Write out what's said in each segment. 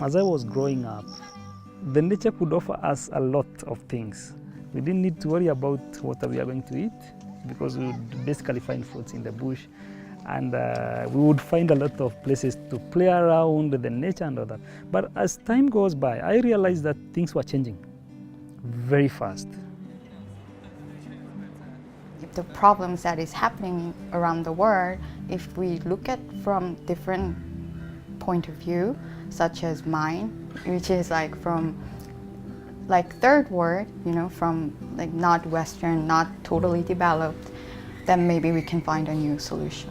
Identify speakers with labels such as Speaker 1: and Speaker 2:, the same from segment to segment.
Speaker 1: As I was growing up, the nature could offer us a lot of things. We didn't need to worry about what we are going to eat because we would basically find fruits in the bush, and we would find a lot of places to play around the nature and all that. But as time goes by, I realized that things were changing very fast.
Speaker 2: The problems that is happening around the world, if we look at from different point of view, such as mine, which is like from like third world, you know, from like not Western, not totally developed, then maybe we can find a new solution.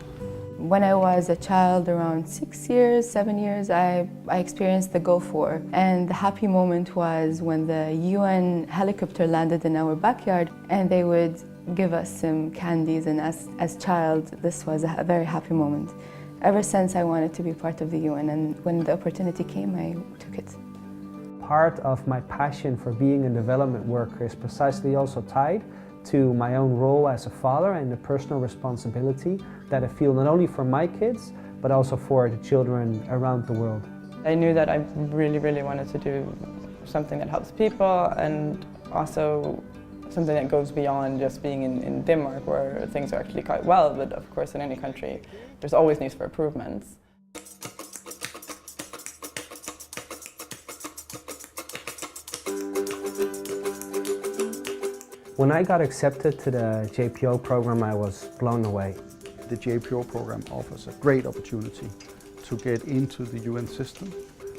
Speaker 3: When I was a child, around 6 years, 7 years, I experienced the Gulf War. And the happy moment was when the UN helicopter landed in our backyard and they would give us some candies, and as child, this was a very happy moment. Ever since, I wanted to be part of the UN, and when the opportunity came, I took it.
Speaker 4: Part of my passion for being a development worker is precisely also tied to my own role as a father and the personal responsibility that I feel not only for my kids, but also for the children around the world.
Speaker 5: I knew that I really wanted to do something that helps people, and also something that goes beyond just being in Denmark, where things are actually quite well, but of course in any country there's always needs for improvements.
Speaker 4: When I got accepted to the JPO program, I was blown away.
Speaker 6: The JPO program offers a great opportunity to get into the UN system,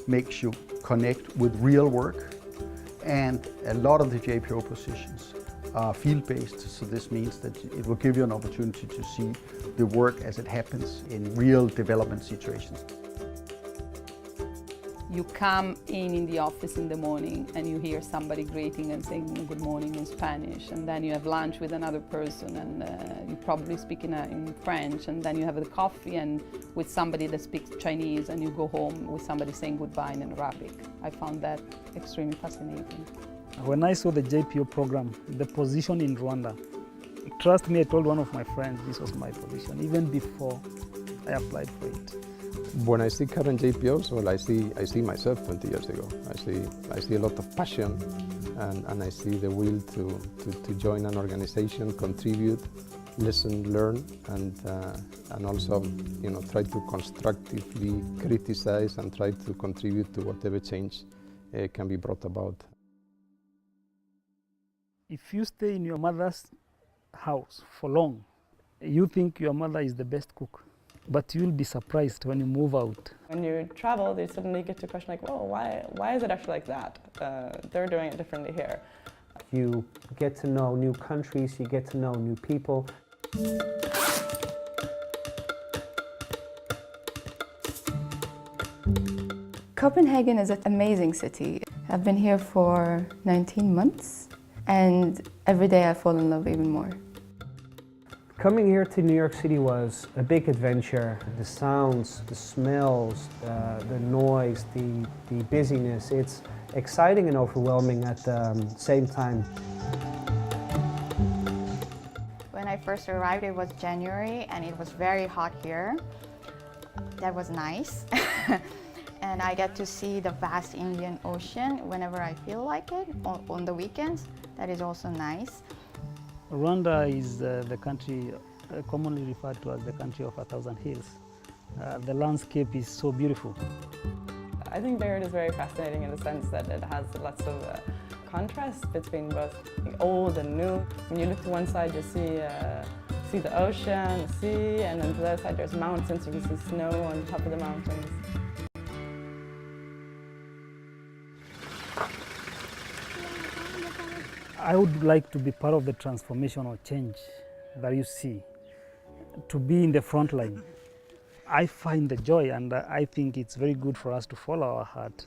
Speaker 6: makes you connect with real work, and a lot of the JPO positions are field-based, so this means that it will give you an opportunity to see the work as it happens in real development situations.
Speaker 7: You come in the office in the morning and you hear somebody greeting and saying good morning in Spanish, and then you have lunch with another person and you probably speak in French, and then you have the coffee and with somebody that speaks Chinese, and you go home with somebody saying goodbye in Arabic. I found that extremely fascinating.
Speaker 1: When I saw the JPO program, the position in Rwanda, trust me, I told one of my friends this was my position, even before I applied for it.
Speaker 8: When I see current JPOs, well, I see myself 20 years ago. I see a lot of passion, and I see the will to join an organization, contribute, listen, learn, and also, you know, try to constructively criticize and try to contribute to whatever change can be brought about.
Speaker 1: If you stay in your mother's house for long, you think your mother is the best cook, but you'll be surprised when you move out.
Speaker 5: When you travel, you suddenly get to question like, well, why is it actually like that? They're doing it differently here.
Speaker 4: You get to know new countries, you get to know new people.
Speaker 3: Copenhagen is an amazing city. I've been here for 19 months, and every day I fall in love even more.
Speaker 4: Coming here to New York City was a big adventure. The sounds, the smells, the noise, the busyness. It's exciting and overwhelming at the same time.
Speaker 2: When I first arrived, it was January and it was very hot here. That was nice. And I get to see the vast Indian Ocean whenever I feel like it, on the weekends. That is also nice.
Speaker 1: Rwanda is the country commonly referred to as the country of 1,000 hills. The landscape is so beautiful.
Speaker 5: I think Beirut is very fascinating in the sense that it has lots of contrast between both old and new. When you look to one side, you see the ocean, the sea, and then to the other side there's mountains. You can see snow on top of the mountains.
Speaker 1: I would like to be part of the transformational change that you see, to be in the front line. I find the joy, and I think it's very good for us to follow our heart.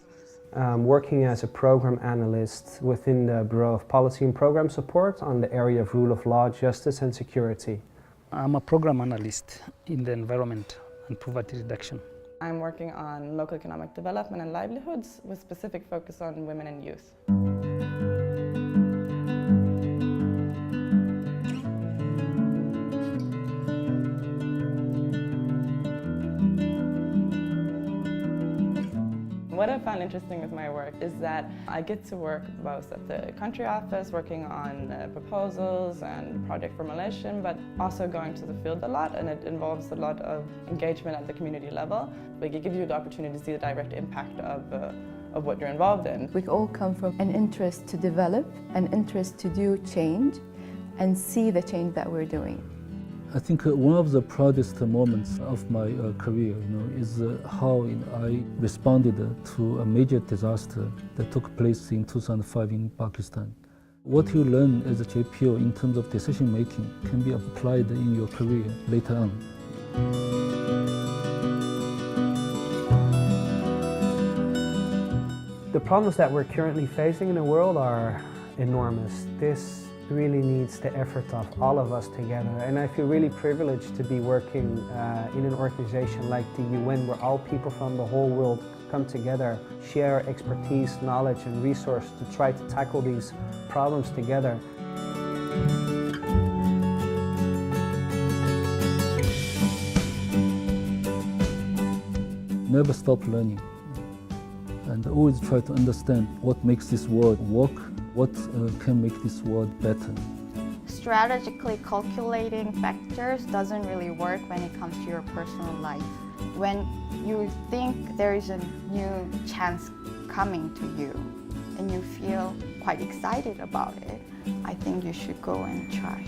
Speaker 4: Working as a program analyst within the Bureau of Policy and Program Support on the area of rule of law, justice and security.
Speaker 1: I'm a program analyst in the environment and poverty reduction.
Speaker 5: I'm working on local economic development and livelihoods with specific focus on women and youth. What I found interesting with my work is that I get to work both at the country office, working on proposals and project formulation, but also going to the field a lot, and it involves a lot of engagement at the community level. Like, it gives you the opportunity to see the direct impact of what you're involved in.
Speaker 3: We all come from an interest to develop, an interest to do change, and see the change that we're doing.
Speaker 9: I think one of the proudest moments of my career, is how I responded to a major disaster that took place in 2005 in Pakistan. What you learn as a JPO in terms of decision making can be applied in your career later on.
Speaker 4: The problems that we're currently facing in the world are enormous. This really needs the effort of all of us together, and I feel really privileged to be working in an organization like the UN, where all people from the whole world come together, share expertise, knowledge and resource to try to tackle these problems together.
Speaker 9: Never stop learning, and always try to understand what makes this world work, what can make this world better.
Speaker 2: Strategically calculating factors doesn't really work when it comes to your personal life. When you think there is a new chance coming to you and you feel quite excited about it, I think you should go and try.